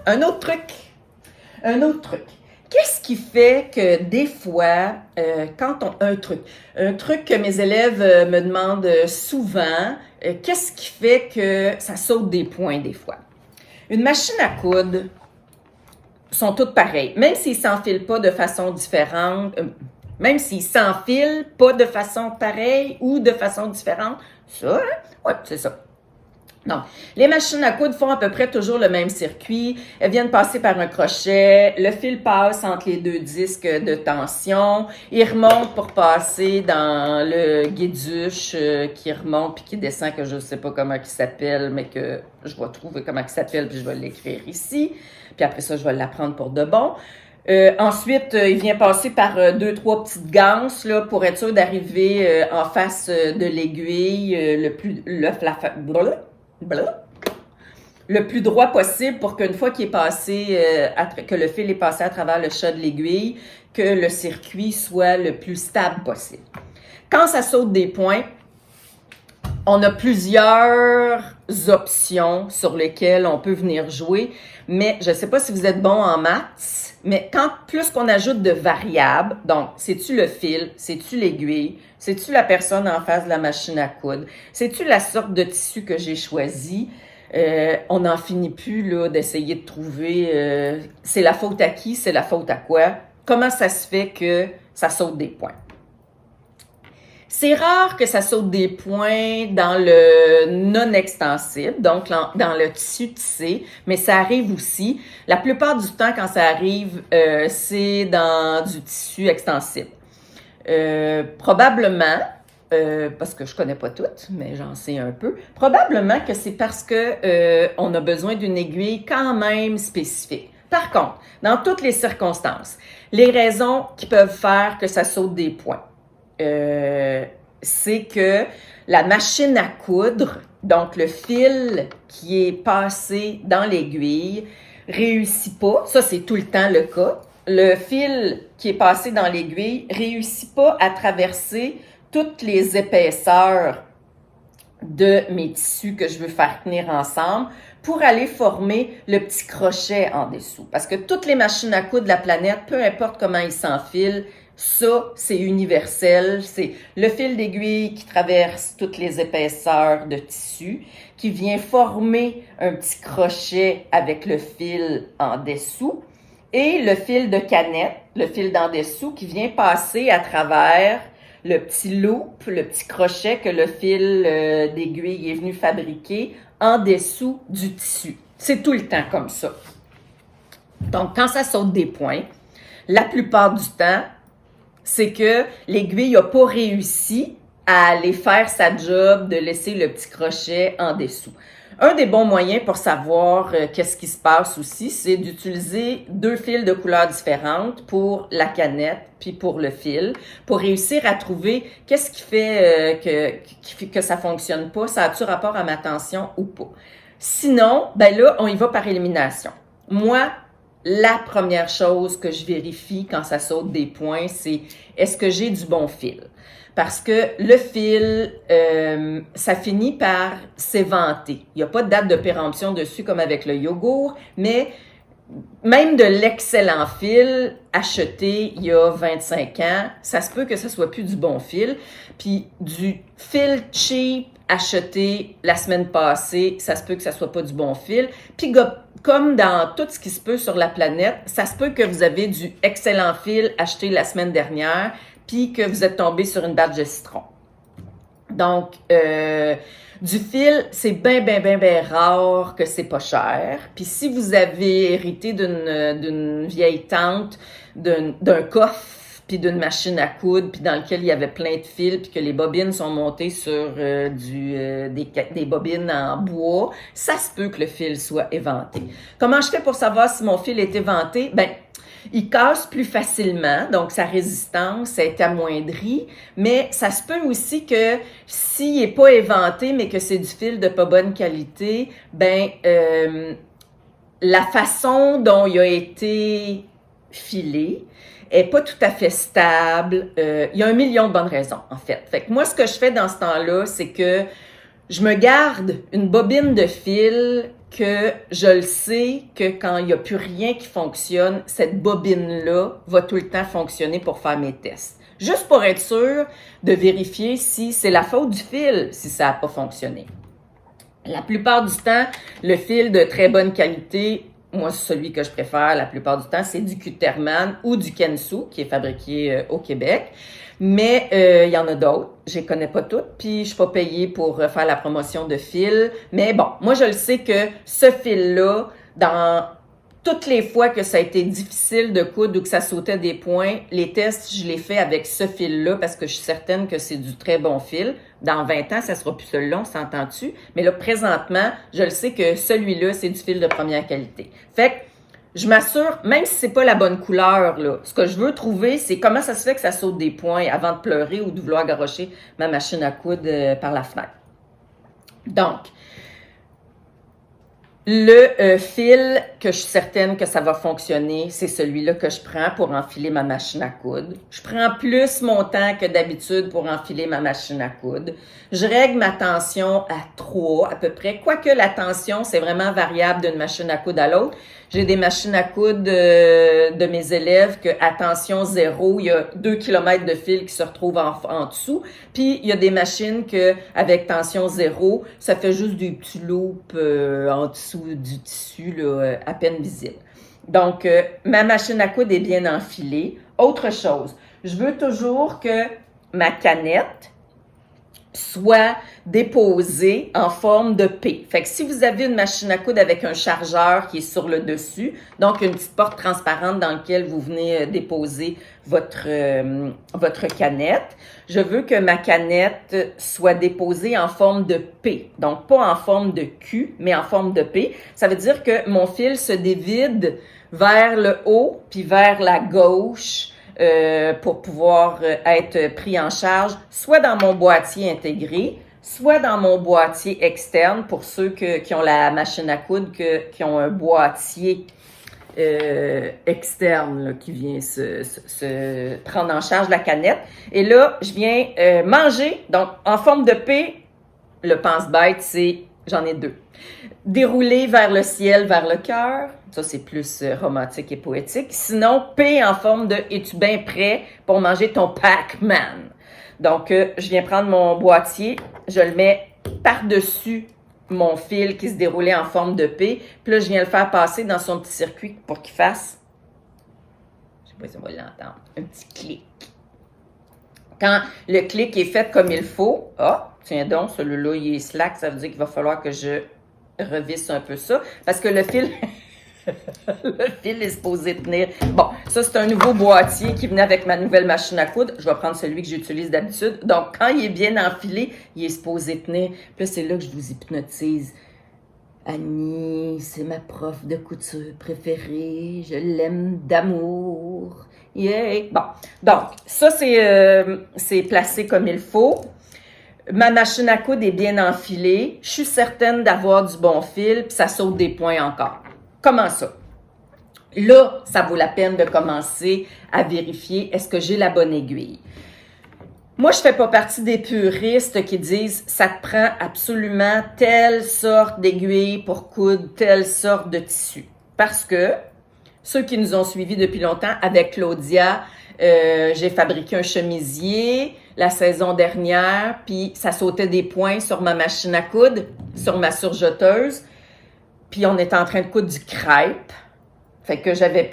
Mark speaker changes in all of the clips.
Speaker 1: Un autre truc. Un autre truc. Qu'est-ce qui fait que des fois, un truc que mes élèves me demandent souvent, qu'est-ce qui fait que ça saute des points des fois? Une machine à coudre sont toutes pareilles, même s'ils s'enfilent pas de façon différente, même s'ils s'enfilent pas de façon pareille ou de façon différente, ça, hein? Ouais, c'est ça. Donc, les machines à coudre font à peu près toujours le même circuit. Elles viennent passer par un crochet. Le fil passe entre les deux disques de tension. Il remonte pour passer dans le guiduche qui remonte puis qui descend, que je ne sais pas comment il s'appelle, mais que je vais trouver comment il s'appelle puis je vais l'écrire ici. Puis après ça, je vais l'apprendre pour de bon. Ensuite, il vient passer par deux, trois petites ganses là, pour être sûr d'arriver en face de l'aiguille le plus droit possible pour qu'une fois qu'il est passé, que le fil est passé à travers le chat de l'aiguille, que le circuit soit le plus stable possible. Quand ça saute des points, on a plusieurs options sur lesquelles on peut venir jouer, mais je ne sais pas si vous êtes bon en maths, mais plus qu'on ajoute de variables, donc c'est-tu le fil, c'est-tu l'aiguille, c'est-tu la personne en face de la machine à coudre, c'est-tu la sorte de tissu que j'ai choisi, on n'en finit plus là d'essayer de trouver c'est la faute à qui, c'est la faute à quoi, comment ça se fait que ça saute des points. C'est rare que ça saute des points dans le non extensible, donc dans le tissu tissé, mais ça arrive aussi. La plupart du temps, quand ça arrive, c'est dans du tissu extensible. Probablement, parce que je connais pas toutes, mais j'en sais un peu, probablement que c'est parce que on a besoin d'une aiguille quand même spécifique. Par contre, dans toutes les circonstances, les raisons qui peuvent faire que ça saute des points, c'est que la machine à coudre, donc le fil qui est passé dans l'aiguille, réussit pas, ça c'est tout le temps le cas, le fil qui est passé dans l'aiguille réussit pas à traverser toutes les épaisseurs de mes tissus que je veux faire tenir ensemble pour aller former le petit crochet en dessous. Parce que toutes les machines à coudre de la planète, peu importe comment ils s'enfilent, ça, c'est universel. C'est le fil d'aiguille qui traverse toutes les épaisseurs de tissu, qui vient former un petit crochet avec le fil en dessous, et le fil de canette, le fil d'en dessous, qui vient passer à travers le petit loop, le petit crochet que le fil d'aiguille est venu fabriquer en dessous du tissu. C'est tout le temps comme ça. Donc, quand ça saute des points, la plupart du temps, c'est que l'aiguille n'a pas réussi à aller faire sa job de laisser le petit crochet en dessous. Un des bons moyens pour savoir qu'est-ce qui se passe aussi, c'est d'utiliser deux fils de couleurs différentes pour la canette puis pour le fil, pour réussir à trouver qu'est-ce qui fait que ça fonctionne pas, ça a-tu rapport à ma tension ou pas. Sinon, ben là, on y va par élimination. Moi, la première chose que je vérifie quand ça saute des points, c'est est-ce que j'ai du bon fil? Parce que le fil, ça finit par s'éventer. Il n'y a pas de date de péremption dessus comme avec le yogourt, mais même de l'excellent fil acheté il y a 25 ans, ça se peut que ce soit plus du bon fil. Puis du fil cheap acheté la semaine passée, ça se peut que ça soit pas du bon fil. Puis comme dans tout ce qui se peut sur la planète, ça se peut que vous avez du excellent fil acheté la semaine dernière, puis que vous êtes tombé sur une batch de citron. Donc, du fil, c'est bien rare que c'est pas cher. Puis si vous avez hérité d'une vieille tante, d'un coffre, puis d'une machine à coudre, puis dans lequel il y avait plein de fils, puis que les bobines sont montées sur des bobines en bois, ça se peut que le fil soit éventé. Comment je fais pour savoir si mon fil est éventé? Ben, il casse plus facilement, donc sa résistance est amoindrie, mais ça se peut aussi que s'il n'est pas éventé, mais que c'est du fil de pas bonne qualité, ben la façon dont il a été filé est pas tout à fait stable. Il y a 1 million de bonnes raisons, en fait. Fait que moi, ce que je fais dans ce temps-là, c'est que je me garde une bobine de fil que je le sais que quand il n'y a plus rien qui fonctionne, cette bobine-là va tout le temps fonctionner pour faire mes tests. Juste pour être sûr de vérifier si c'est la faute du fil, si ça n'a pas fonctionné. La plupart du temps, le fil de très bonne qualité, moi, celui que je préfère la plupart du temps, c'est du Kuterman ou du Kensu, qui est fabriqué au Québec. Mais il y en a d'autres, je les connais pas toutes, puis je suis pas payée pour faire la promotion de fil. Mais bon, moi, je le sais que ce fil-là, dans toutes les fois que ça a été difficile de coudre ou que ça sautait des points, les tests, je les fais avec ce fil-là parce que je suis certaine que c'est du très bon fil. Dans 20 ans, ça sera plus celui-là, on s'entend-tu? Mais là, présentement, je le sais que celui-là, c'est du fil de première qualité. Fait que je m'assure, même si c'est pas la bonne couleur, là, ce que je veux trouver, c'est comment ça se fait que ça saute des points avant de pleurer ou de vouloir garrocher ma machine à coudre par la fenêtre. Donc, le fil que je suis certaine que ça va fonctionner, c'est celui-là que je prends pour enfiler ma machine à coudre. Je prends plus mon temps que d'habitude pour enfiler ma machine à coudre. Je règle ma tension à 3 à peu près. Quoique la tension, c'est vraiment variable d'une machine à coudre à l'autre. J'ai des machines à coudre de mes élèves que à tension 0, il y a 2 km de fil qui se retrouvent en dessous. Puis, il y a des machines que avec tension 0, ça fait juste des petits loops en dessous du tissu là, à peine visible. Donc, ma machine à coudre est bien enfilée. Autre chose, je veux toujours que ma canette soit déposée en forme de P. Fait que si vous avez une machine à coudre avec un chargeur qui est sur le dessus, donc une petite porte transparente dans laquelle vous venez déposer votre canette, je veux que ma canette soit déposée en forme de P. Donc, pas en forme de Q, mais en forme de P. Ça veut dire que mon fil se dévide vers le haut puis vers la gauche pour pouvoir être pris en charge, soit dans mon boîtier intégré, soit dans mon boîtier externe, pour ceux qui ont la machine à coudre, qui ont un boîtier externe là, qui vient se prendre en charge la canette. Et là, je viens manger, donc en forme de P, le pense-bête, c'est, j'en ai 2. Dérouler vers le ciel, vers le cœur. Ça, c'est plus romantique et poétique. Sinon, P en forme de « Es-tu bien prêt pour manger ton Pac-Man? » Donc, je viens prendre mon boîtier, je le mets par-dessus mon fil qui se déroulait en forme de P. Puis là, je viens le faire passer dans son petit circuit pour qu'il fasse, je sais pas si on va l'entendre, un petit clic. Quand le clic est fait comme il faut, tiens donc, celui-là, il est slack, ça veut dire qu'il va falloir que je revisse un peu ça, parce que le fil, le fil est supposé tenir. Bon, ça, c'est un nouveau boîtier qui venait avec ma nouvelle machine à coudre. Je vais prendre celui que j'utilise d'habitude. Donc, quand il est bien enfilé, il est supposé tenir. Puis là, c'est là que je vous hypnotise. Annie, c'est ma prof de couture préférée. Je l'aime d'amour. Yeah! Bon, donc, ça, c'est placé comme il faut. Ma machine à coudre est bien enfilée. Je suis certaine d'avoir du bon fil, puis ça saute des points encore. Comment ça? Là, ça vaut la peine de commencer à vérifier est-ce que j'ai la bonne aiguille. Moi, je fais pas partie des puristes qui disent ça te prend absolument telle sorte d'aiguille pour coudre telle sorte de tissu. Parce que ceux qui nous ont suivis depuis longtemps, avec Claudia, j'ai fabriqué un chemisier la saison dernière, puis ça sautait des points sur ma machine à coudre, sur ma surjeteuse, puis on était en train de coudre du crêpe. Fait que j'avais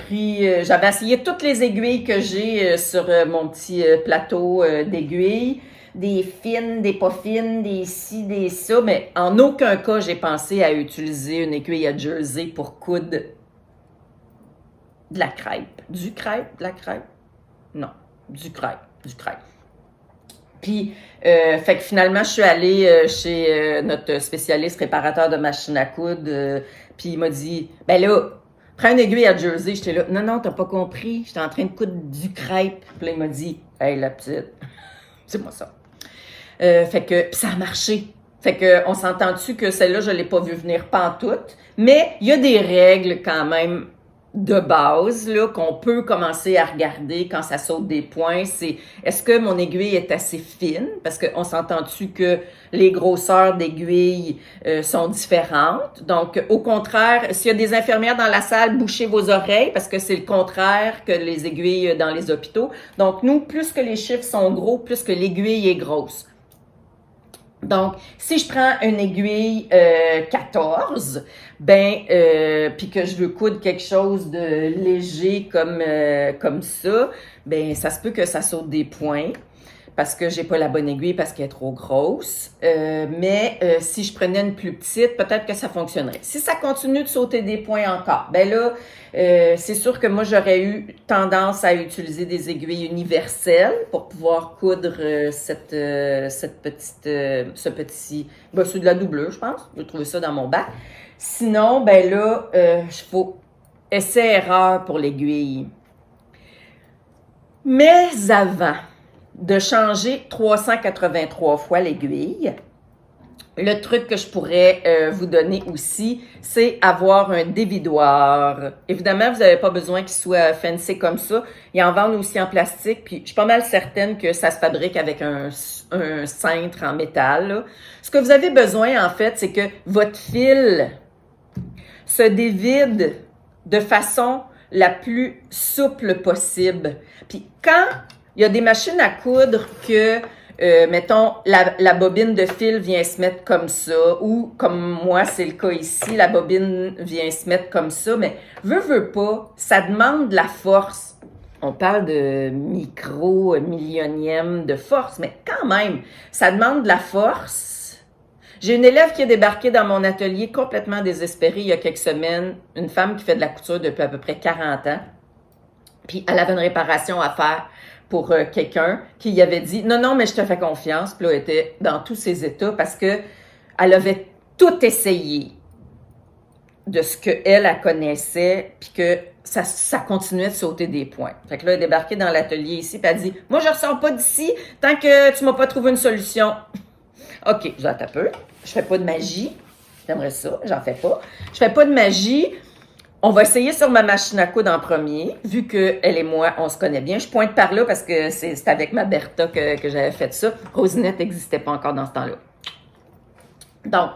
Speaker 1: essayé toutes les aiguilles que j'ai sur mon petit plateau d'aiguilles, des fines, des pas fines, des ci, des ça, mais en aucun cas j'ai pensé à utiliser une aiguille à jersey pour coudre de la crêpe. Du crêpe? De la crêpe? Non, du crêpe. Puis, fait que finalement, je suis allée chez notre spécialiste réparateur de machines à coudre, puis il m'a dit, ben là, prends une aiguille à jersey. J'étais là, non, t'as pas compris, j'étais en train de coudre du crêpe. Puis là, il m'a dit, hey, la petite, c'est moi ça. Fait que, pis ça a marché. Fait que, on s'entend-tu que celle-là, je l'ai pas vu venir pantoute, mais il y a des règles quand même de base là, qu'on peut commencer à regarder quand ça saute des points, c'est est-ce que mon aiguille est assez fine? Parce qu'on s'entend-tu que les grosseurs d'aiguilles sont différentes. Donc, au contraire, s'il y a des infirmières dans la salle, bouchez vos oreilles parce que c'est le contraire que les aiguilles dans les hôpitaux. Donc, nous, plus que les chiffres sont gros, plus que l'aiguille est grosse. Donc, si je prends une aiguille 14, puis que je veux coudre quelque chose de léger comme ça, ben ça se peut que ça saute des points parce que j'ai pas la bonne aiguille parce qu'elle est trop grosse. Mais si je prenais une plus petite, peut-être que ça fonctionnerait. Si ça continue de sauter des points encore, ben là, c'est sûr que moi, j'aurais eu tendance à utiliser des aiguilles universelles pour pouvoir coudre ce petit... Ben, c'est de la doublure, je pense. J'ai trouvé ça dans mon bac. Sinon, ben là, il faut essai-erreur pour l'aiguille. Mais avant de changer 383 fois l'aiguille, le truc que je pourrais vous donner aussi, c'est avoir un dévidoir. Évidemment, vous n'avez pas besoin qu'il soit fancy comme ça. Ils en vendent aussi en plastique, puis je suis pas mal certaine que ça se fabrique avec un cintre en métal, là. Ce que vous avez besoin, en fait, c'est que votre fil se dévide de façon la plus souple possible. Puis quand il y a des machines à coudre que, mettons, la bobine de fil vient se mettre comme ça, ou comme moi, c'est le cas ici, la bobine vient se mettre comme ça, mais veut pas, ça demande de la force. On parle de micro-millionième de force, mais quand même, ça demande de la force. J'ai une élève qui est débarquée dans mon atelier complètement désespérée il y a quelques semaines, une femme qui fait de la couture depuis à peu près 40 ans, puis elle avait une réparation à faire pour quelqu'un qui y avait dit « Non, mais je te fais confiance », puis là, elle était dans tous ses états parce que elle avait tout essayé de ce qu'elle connaissait, puis que ça continuait de sauter des points. Fait que là, elle est débarquée dans l'atelier ici, puis elle dit « Moi, je ne ressors pas d'ici tant que tu m'as pas trouvé une solution. » OK, j'attends un peu. Je fais pas de magie. J'aimerais ça, j'en fais pas. Je fais pas de magie. On va essayer sur ma machine à coudre en premier, vu que elle et moi, on se connaît bien. Je pointe par là parce que c'est avec ma Bertha que j'avais fait ça. Rosinette n'existait pas encore dans ce temps-là. Donc,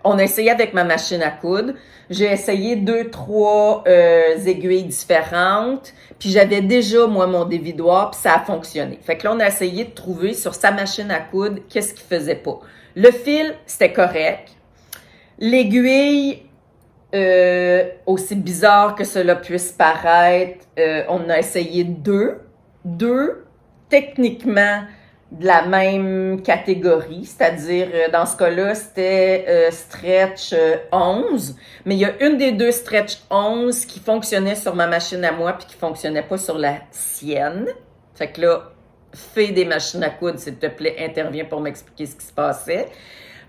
Speaker 1: on a essayé avec ma machine à coudre. J'ai essayé 2-3 aiguilles différentes. Puis j'avais déjà, moi, mon dévidoir, puis ça a fonctionné. Fait que là, on a essayé de trouver sur sa machine à coudre qu'est-ce qui faisait pas. Le fil, c'était correct. L'aiguille, aussi bizarre que cela puisse paraître, on a essayé deux, techniquement, de la même catégorie, c'est-à-dire dans ce cas-là, c'était stretch 11, mais il y a une des deux stretch 11 qui fonctionnait sur ma machine à moi puis qui fonctionnait pas sur la sienne. Fait que là, fais des machines à coudre, s'il te plaît, interviens pour m'expliquer ce qui se passait.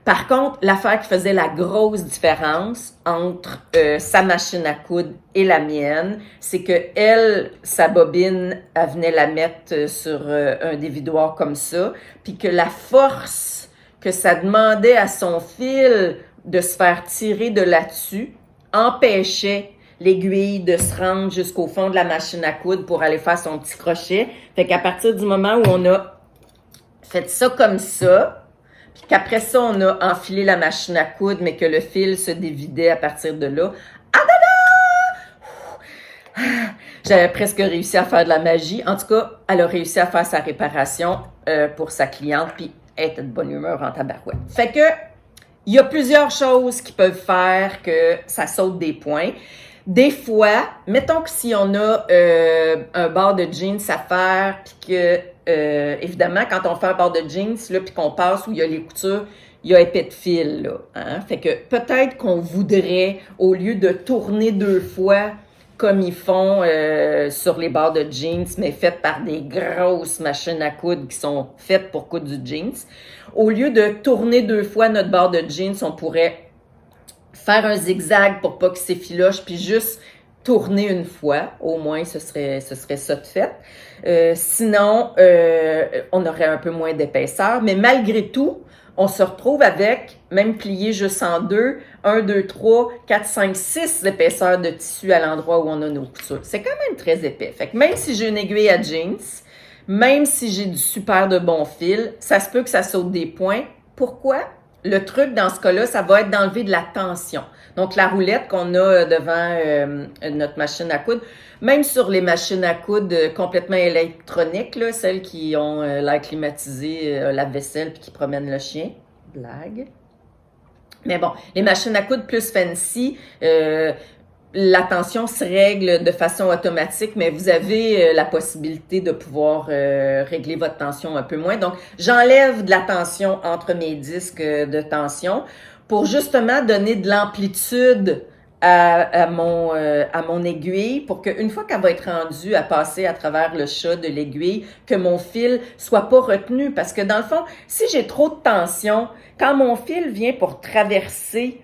Speaker 1: Par contre, l'affaire qui faisait la grosse différence entre sa machine à coudre et la mienne, c'est que elle, sa bobine, elle venait la mettre sur un dévidoir comme ça, puis que la force que ça demandait à son fil de se faire tirer de là-dessus empêchait l'aiguille de se rendre jusqu'au fond de la machine à coudre pour aller faire son petit crochet. Fait qu'à partir du moment où on a fait ça comme ça, puis qu'après ça, on a enfilé la machine à coudre, mais que le fil se dévidait à partir de là. Ah da da! J'avais presque réussi à faire de la magie. En tout cas, elle a réussi à faire sa réparation pour sa cliente, puis elle était de bonne humeur en tabarouette. Fait que, il y a plusieurs choses qui peuvent faire que ça saute des points. Des fois, mettons que si on a un bord de jeans à faire, puis que, évidemment, quand on fait un bord de jeans, là, puis qu'on passe où il y a les coutures, il y a épais de fil, là. Hein? Fait que peut-être qu'on voudrait, au lieu de tourner 2 fois, comme ils font sur les bords de jeans, mais faites par des grosses machines à coudre qui sont faites pour coudre du jeans, au lieu de tourner 2 fois notre bord de jeans, on pourrait faire un zigzag pour pas que s'effiloche, puis juste tourner une fois, au moins ce serait ça de fait. Sinon, on aurait un peu moins d'épaisseur, mais malgré tout, on se retrouve avec, même plié juste en 2, 1, 2, 3, 4, 5, 6 épaisseurs de tissu à l'endroit où on a nos coutures. C'est quand même très épais. Fait que même si j'ai une aiguille à jeans, même si j'ai du super de bon fil, ça se peut que ça saute des points. Pourquoi? Le truc dans ce cas-là, ça va être d'enlever de la tension. Donc, la roulette qu'on a devant notre machine à coudre, même sur les machines à coudre complètement électroniques, là, celles qui ont l'air climatisé, la vaisselle puis qui promènent le chien. Blague. Mais bon, les machines à coudre plus fancy, la tension se règle de façon automatique, mais vous avez la possibilité de pouvoir régler votre tension un peu moins. Donc, j'enlève de la tension entre mes disques de tension pour justement donner de l'amplitude à mon aiguille pour qu'une fois qu'elle va être rendue à passer à travers le chat de l'aiguille, que mon fil soit pas retenu. Parce que dans le fond, si j'ai trop de tension, quand mon fil vient pour traverser,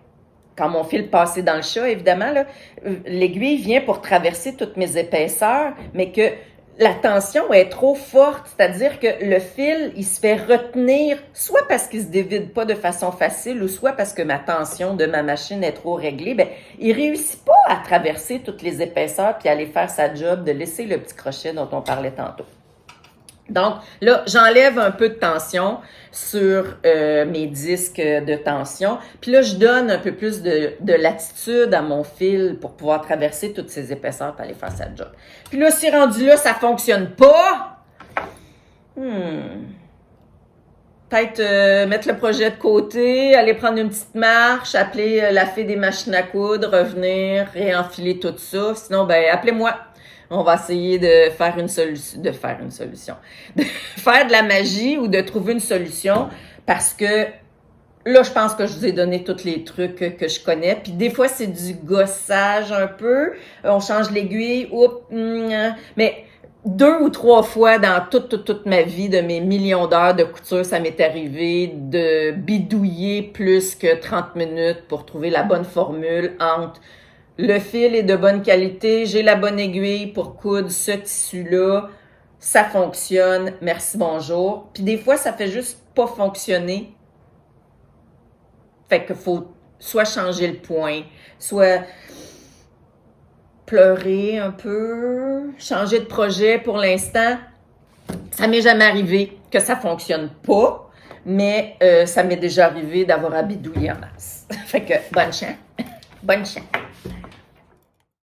Speaker 1: quand mon fil passé dans le chat, évidemment, là, l'aiguille vient pour traverser toutes mes épaisseurs, mais que la tension est trop forte, c'est-à-dire que le fil, il se fait retenir, soit parce qu'il se dévide pas de façon facile, ou soit parce que ma tension de ma machine est trop réglée, ben, il réussit pas à traverser toutes les épaisseurs puis aller faire sa job de laisser le petit crochet dont on parlait tantôt. Donc, là, j'enlève un peu de tension sur mes disques de tension. Puis là, je donne un peu plus de latitude à mon fil pour pouvoir traverser toutes ces épaisseurs pour aller faire sa job. Puis là, si rendu là, ça fonctionne pas, peut-être mettre le projet de côté, aller prendre une petite marche, appeler la fée des machines à coudre, revenir, réenfiler tout ça. Sinon, ben appelez-moi. On va essayer de faire une solution, de faire de la magie ou de trouver une solution parce que là, je pense que je vous ai donné tous les trucs que je connais. Puis des fois, c'est du gossage un peu. On change l'aiguille, mais 2 ou 3 fois dans toute ma vie, de mes millions d'heures de couture, ça m'est arrivé de bidouiller plus que 30 minutes pour trouver la bonne formule entre le fil est de bonne qualité, j'ai la bonne aiguille pour coudre ce tissu-là, ça fonctionne, merci, bonjour. Puis des fois, ça fait juste pas fonctionner. Fait qu'il faut soit changer le point, soit pleurer un peu, changer de projet pour l'instant. Ça m'est jamais arrivé que ça fonctionne pas, mais ça m'est déjà arrivé d'avoir à bidouiller en masse. Fait que bonne chance. Bonne chance.